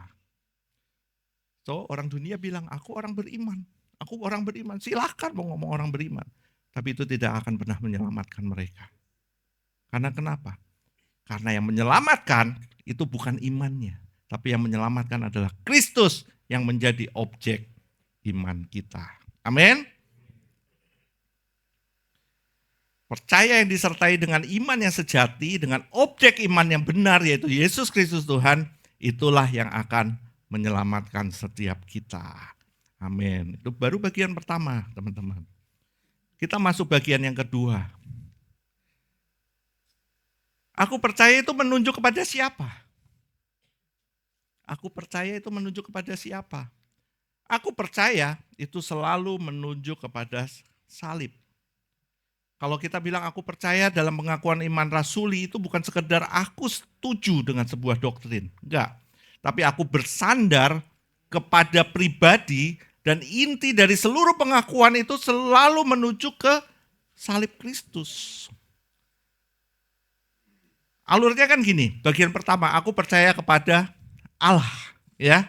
So, orang dunia bilang, aku orang beriman. Silahkan mau ngomong orang beriman. Tapi itu tidak akan pernah menyelamatkan mereka. Karena kenapa? Karena yang menyelamatkan itu bukan imannya. Tapi yang menyelamatkan adalah Kristus yang menjadi objek iman kita. Amin. Percaya yang disertai dengan iman yang sejati, dengan objek iman yang benar yaitu Yesus Kristus Tuhan, itulah yang akan menyelamatkan setiap kita. Amin. Itu baru bagian pertama, teman-teman. Kita masuk bagian yang kedua. Aku percaya itu menunjuk kepada siapa? Aku percaya itu menunjuk kepada siapa? Aku percaya itu selalu menunjuk kepada salib. Kalau kita bilang aku percaya dalam pengakuan iman rasuli itu bukan sekedar aku setuju dengan sebuah doktrin. Enggak. Tapi aku bersandar kepada pribadi dan inti dari seluruh pengakuan itu selalu menuju ke salib Kristus. Alurnya kan gini, bagian pertama aku percaya kepada Allah. Ya,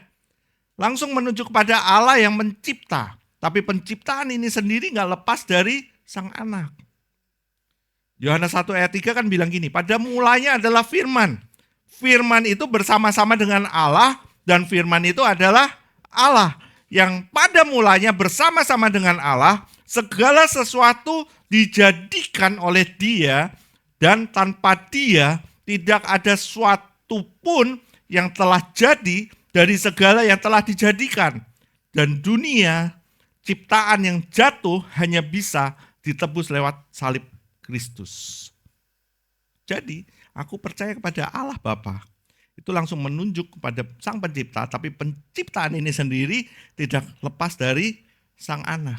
langsung menuju kepada Allah yang mencipta. Tapi penciptaan ini sendiri enggak lepas dari Sang Anak. Yohanes 1 ayat 3 kan bilang gini, pada mulanya adalah firman. Firman itu bersama-sama dengan Allah dan firman itu adalah Allah. Yang pada mulanya bersama-sama dengan Allah, segala sesuatu dijadikan oleh Dia dan tanpa Dia tidak ada suatu pun yang telah jadi dari segala yang telah dijadikan. Dan dunia, ciptaan yang jatuh hanya bisa ditebus lewat salib Kristus. Jadi, aku percaya kepada Allah Bapa. Itu langsung menunjuk kepada Sang Pencipta, tapi penciptaan ini sendiri tidak lepas dari Sang Anak.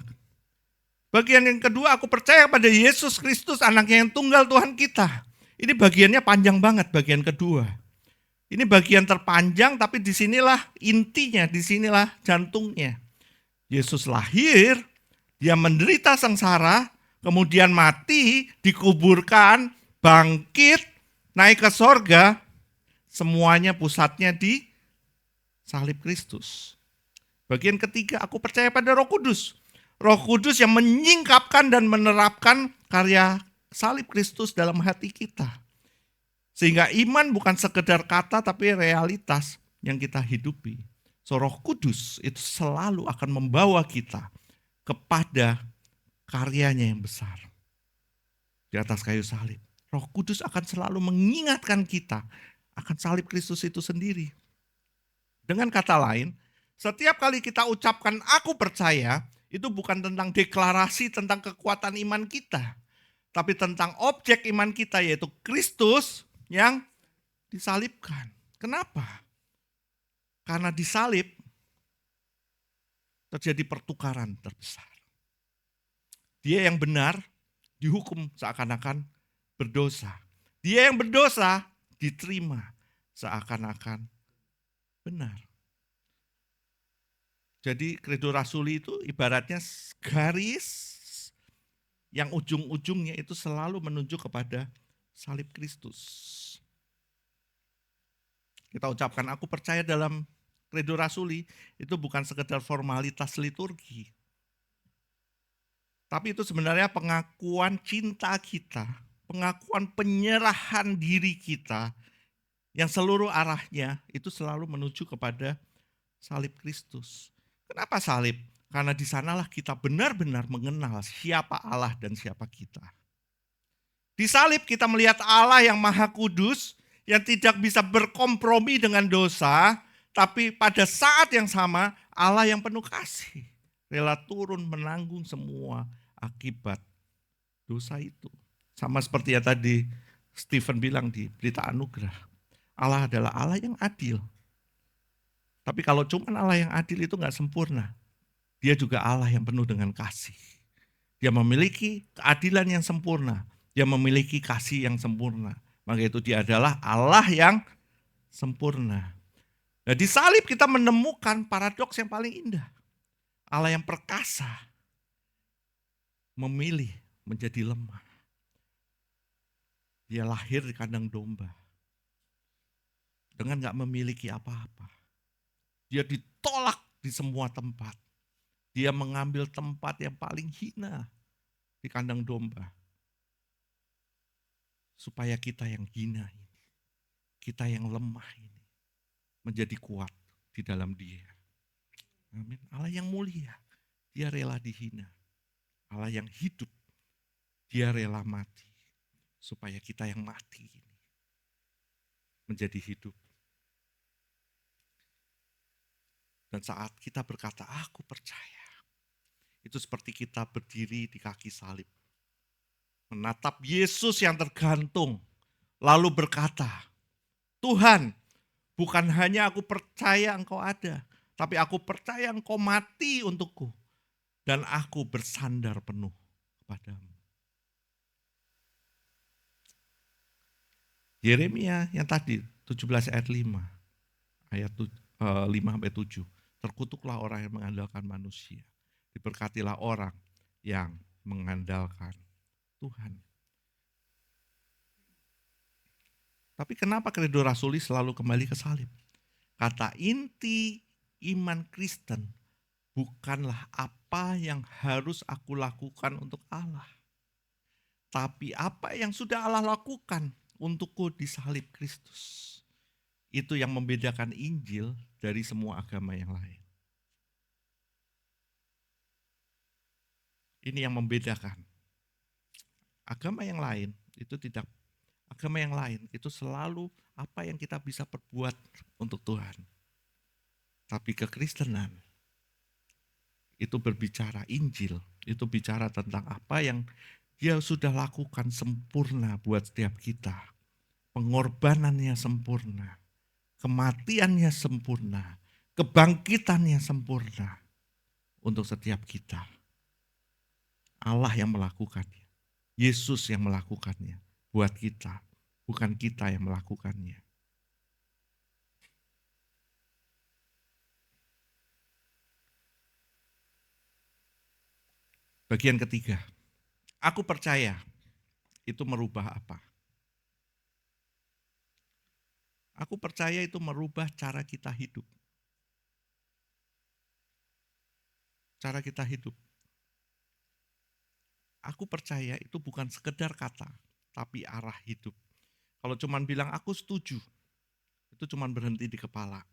Bagian yang kedua, aku percaya kepada Yesus Kristus, anaknya yang tunggal Tuhan kita. Ini bagiannya panjang banget, bagian kedua. Ini bagian terpanjang, tapi disinilah intinya, disinilah jantungnya. Yesus lahir, dia menderita sengsara, kemudian mati, dikuburkan, bangkit, naik ke sorga, semuanya pusatnya di salib Kristus. Bagian ketiga, aku percaya pada Roh Kudus. Roh Kudus yang menyingkapkan dan menerapkan karya salib Kristus dalam hati kita. Sehingga iman bukan sekedar kata tapi realitas yang kita hidupi. So, Roh Kudus itu selalu akan membawa kita kepada karyanya yang besar di atas kayu salib. Roh Kudus akan selalu mengingatkan kita akan salib Kristus itu sendiri. Dengan kata lain, setiap kali kita ucapkan aku percaya, itu bukan tentang deklarasi tentang kekuatan iman kita, tapi tentang objek iman kita yaitu Kristus yang disalibkan. Kenapa? Karena disalib terjadi pertukaran terbesar. Dia yang benar dihukum seakan-akan berdosa. Dia yang berdosa diterima seakan-akan benar. Jadi kredo rasuli itu ibaratnya garis yang ujung-ujungnya itu selalu menuju kepada salib Kristus. Kita ucapkan aku percaya dalam kredo rasuli itu bukan sekedar formalitas liturgi. Tapi itu sebenarnya pengakuan cinta kita, pengakuan penyerahan diri kita yang seluruh arahnya itu selalu menuju kepada salib Kristus. Kenapa salib? Karena di sanalah kita benar-benar mengenal siapa Allah dan siapa kita. Di salib kita melihat Allah yang maha kudus, yang tidak bisa berkompromi dengan dosa, tapi pada saat yang sama Allah yang penuh kasih, rela turun menanggung semua akibat dosa itu. Sama seperti yang tadi Stephen bilang di berita anugerah. Allah adalah Allah yang adil. Tapi kalau cuma Allah yang adil itu gak sempurna. Dia juga Allah yang penuh dengan kasih. Dia memiliki keadilan yang sempurna. Dia memiliki kasih yang sempurna. Maka itu dia adalah Allah yang sempurna. Nah, di salib kita menemukan paradoks yang paling indah. Allah yang perkasa memilih menjadi lemah. Dia lahir di kandang domba. Dengan gak memiliki apa-apa. Dia ditolak di semua tempat. Dia mengambil tempat yang paling hina. di kandang domba. Supaya kita yang hina ini, kita yang lemah ini, menjadi kuat di dalam Dia. Amin. Allah yang mulia, Dia rela dihina. Allah yang hidup, Dia rela mati. Supaya kita yang mati ini menjadi hidup. Dan saat kita berkata, aku percaya. Itu seperti kita berdiri di kaki salib. Menatap Yesus yang tergantung. Lalu berkata, Tuhan, bukan hanya aku percaya Engkau ada, tapi aku percaya Engkau mati untukku. Dan aku bersandar penuh kepadamu. Yeremia yang tadi 17 ayat 5, ayat 5-7. Terkutuklah orang yang mengandalkan manusia. Diberkatilah orang yang mengandalkan Tuhan. Tapi kenapa Credo Rasuli selalu kembali ke salib? Kata inti iman Kristen bukanlah apa yang harus aku lakukan untuk Allah. Tapi apa yang sudah Allah lakukan untukku di salib Kristus. Itu yang membedakan Injil dari semua agama yang lain. Ini yang membedakan. Agama yang lain itu tidak, agama yang lain itu selalu apa yang kita bisa perbuat untuk Tuhan. Tapi kekristenan itu berbicara Injil, itu bicara tentang apa yang Dia sudah lakukan sempurna buat setiap kita. Pengorbanannya sempurna, kematiannya sempurna, kebangkitannya sempurna untuk setiap kita. Allah yang melakukannya, Yesus yang melakukannya buat kita, bukan kita yang melakukannya. Bagian ketiga, aku percaya itu merubah apa? Aku percaya itu merubah cara kita hidup. Cara kita hidup. Aku percaya itu bukan sekedar kata, tapi arah hidup. Kalau cuman bilang aku setuju, itu cuman berhenti di kepala.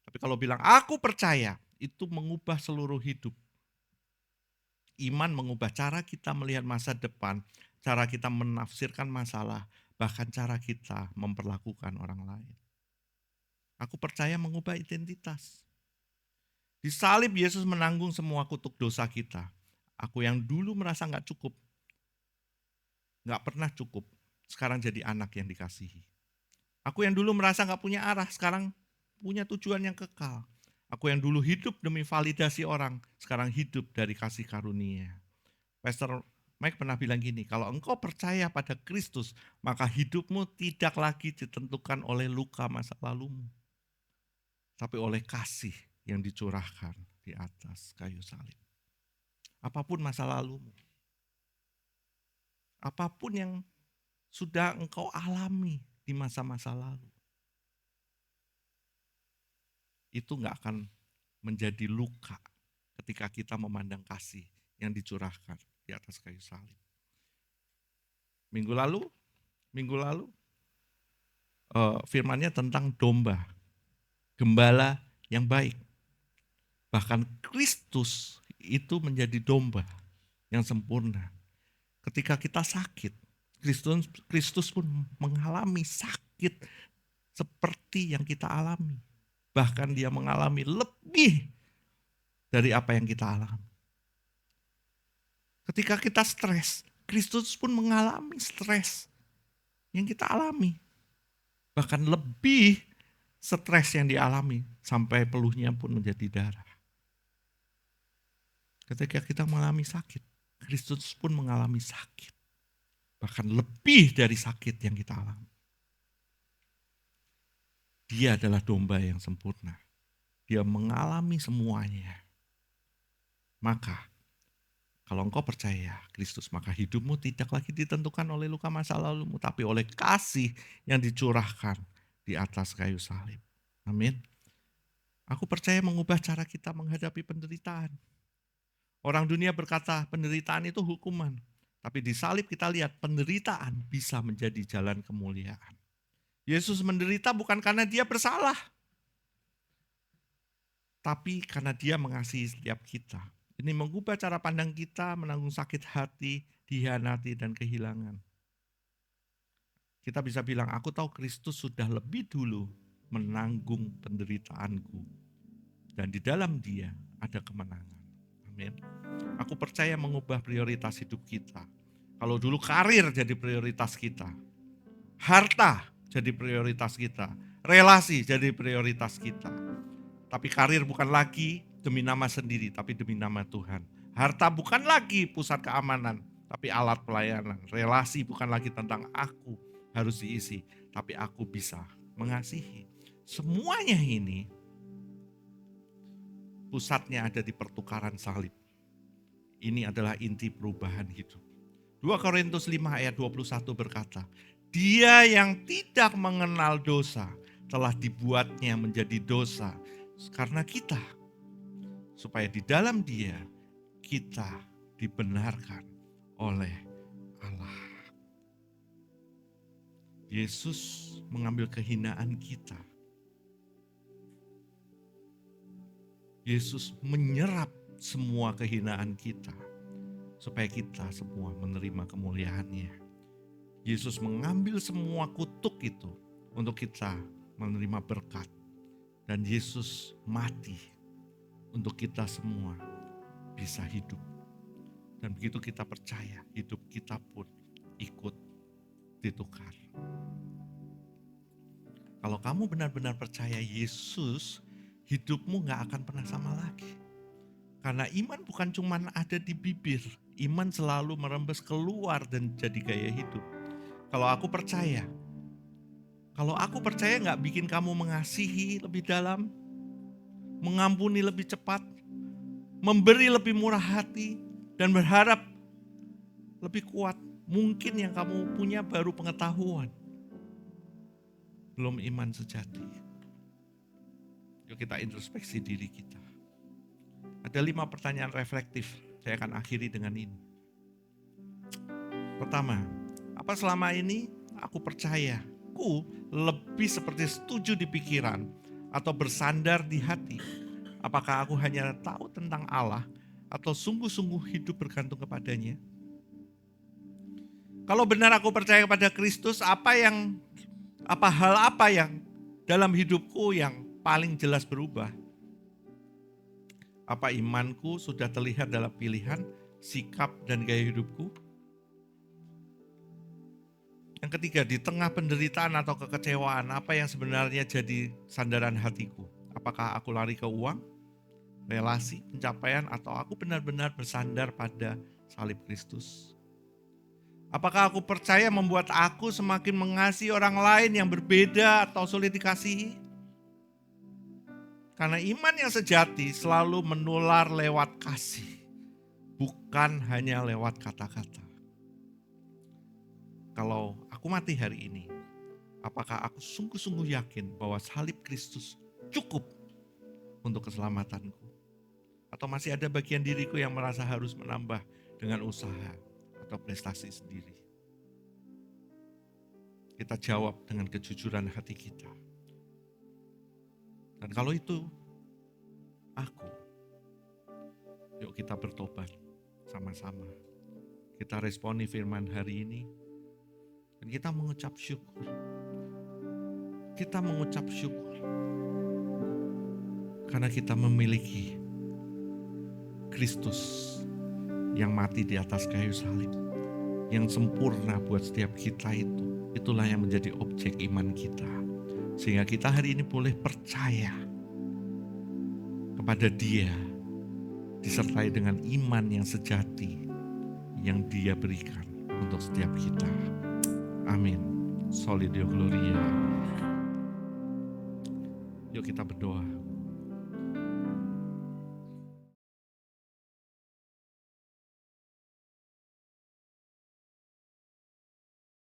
Tapi kalau bilang aku percaya, itu mengubah seluruh hidup. Iman mengubah cara kita melihat masa depan, cara kita menafsirkan masalah, bahkan cara kita memperlakukan orang lain. Aku percaya mengubah identitas. Di salib Yesus menanggung semua kutuk dosa kita. Aku yang dulu merasa gak cukup, gak pernah cukup, sekarang jadi anak yang dikasihi. Aku yang dulu merasa gak punya arah, sekarang punya tujuan yang kekal. Aku yang dulu hidup demi validasi orang, sekarang hidup dari kasih karunia. Pastor Mike pernah bilang gini, kalau engkau percaya pada Kristus, maka hidupmu tidak lagi ditentukan oleh luka masa lalumu, tapi oleh kasih yang dicurahkan di atas kayu salib. Apapun masa lalumu, apapun yang sudah engkau alami di masa-masa lalu, itu gak akan menjadi luka ketika kita memandang kasih yang dicurahkan di atas kayu salib. Minggu lalu firmannya tentang domba, gembala yang baik. Bahkan Kristus itu menjadi domba yang sempurna. Ketika kita sakit, Kristus pun mengalami sakit seperti yang kita alami. Bahkan dia mengalami lebih dari apa yang kita alami. Ketika kita stres, Kristus pun mengalami stres yang kita alami. Bahkan lebih stres yang dialami sampai peluhnya pun menjadi darah. Ketika kita mengalami sakit, Kristus pun mengalami sakit. Bahkan lebih dari sakit yang kita alami. Dia adalah domba yang sempurna. Dia mengalami semuanya. Maka, kalau engkau percaya Kristus, maka hidupmu tidak lagi ditentukan oleh luka masa lalumu, tapi oleh kasih yang dicurahkan di atas kayu salib. Amin. Aku percaya mengubah cara kita menghadapi penderitaan. Orang dunia berkata penderitaan itu hukuman. Tapi di salib kita lihat penderitaan bisa menjadi jalan kemuliaan. Yesus menderita bukan karena dia bersalah, tapi karena dia mengasihi setiap kita. Ini mengubah cara pandang kita, menanggung sakit hati, dikhianati, dan kehilangan. Kita bisa bilang, aku tahu Kristus sudah lebih dulu menanggung penderitaanku. Dan di dalam dia ada kemenangan. Amin. Aku percaya mengubah prioritas hidup kita. Kalau dulu karir jadi prioritas kita, harta jadi prioritas kita, relasi jadi prioritas kita. Tapi karir bukan lagi demi nama sendiri, tapi demi nama Tuhan. Harta bukan lagi pusat keamanan, tapi alat pelayanan. Relasi bukan lagi tentang aku harus diisi, tapi aku bisa mengasihi. Semuanya ini pusatnya ada di pertukaran salib. Ini adalah inti perubahan hidup. 2 Korintus 5 ayat 21 berkata, dia yang tidak mengenal dosa telah dibuatnya menjadi dosa karena kita, supaya di dalam dia kita dibenarkan oleh Allah. Yesus mengambil kehinaan kita. Yesus menyerap semua kehinaan kita, supaya kita semua menerima kemuliaannya. Yesus mengambil semua kutuk itu untuk kita menerima berkat. Dan Yesus mati untuk kita semua bisa hidup. Dan begitu kita percaya, hidup kita pun ikut ditukar. Kalau kamu benar-benar percaya Yesus, hidupmu gak akan pernah sama lagi. Karena iman bukan cuma ada di bibir, iman selalu merembes keluar dan jadi gaya hidup. Kalau aku percaya gak bikin kamu mengasihi lebih dalam, mengampuni lebih cepat, memberi lebih murah hati, dan berharap lebih kuat. Mungkin yang kamu punya baru pengetahuan, belum iman sejati. Yuk kita introspeksi diri kita. Ada 5 pertanyaan reflektif, saya akan akhiri dengan ini. Pertama, apa selama ini aku percayaku lebih seperti setuju di pikiran atau bersandar di hati? Apakah aku hanya tahu tentang Allah atau sungguh-sungguh hidup bergantung kepadanya? Kalau benar aku percaya kepada Kristus, apa hal apa yang dalam hidupku yang paling jelas berubah? Apa imanku sudah terlihat dalam pilihan, sikap, dan gaya hidupku? Yang ketiga, di tengah penderitaan atau kekecewaan, apa yang sebenarnya jadi sandaran hatiku? Apakah aku lari ke uang, relasi, pencapaian, atau aku benar-benar bersandar pada salib Kristus? Apakah aku percaya membuat aku semakin mengasihi orang lain yang berbeda atau sulit dikasihi? Karena iman yang sejati selalu menular lewat kasih, bukan hanya lewat kata-kata. Kalau aku mati hari ini, apakah aku sungguh-sungguh yakin bahwa salib Kristus cukup untuk keselamatanku? Atau masih ada bagian diriku yang merasa harus menambah dengan usaha atau prestasi sendiri? Kita jawab dengan kejujuran hati kita. Dan kalau itu aku, yuk kita bertobat sama-sama. Kita responi firman hari ini. Dan kita mengucap syukur. Kita mengucap syukur. Karena kita memiliki Kristus yang mati di atas kayu salib. Yang sempurna buat setiap kita itu. Itulah yang menjadi objek iman kita. Sehingga kita hari ini boleh percaya kepada Dia, disertai dengan iman yang sejati yang Dia berikan untuk setiap kita. Amin. Soli Deo Gloria. Yuk kita berdoa.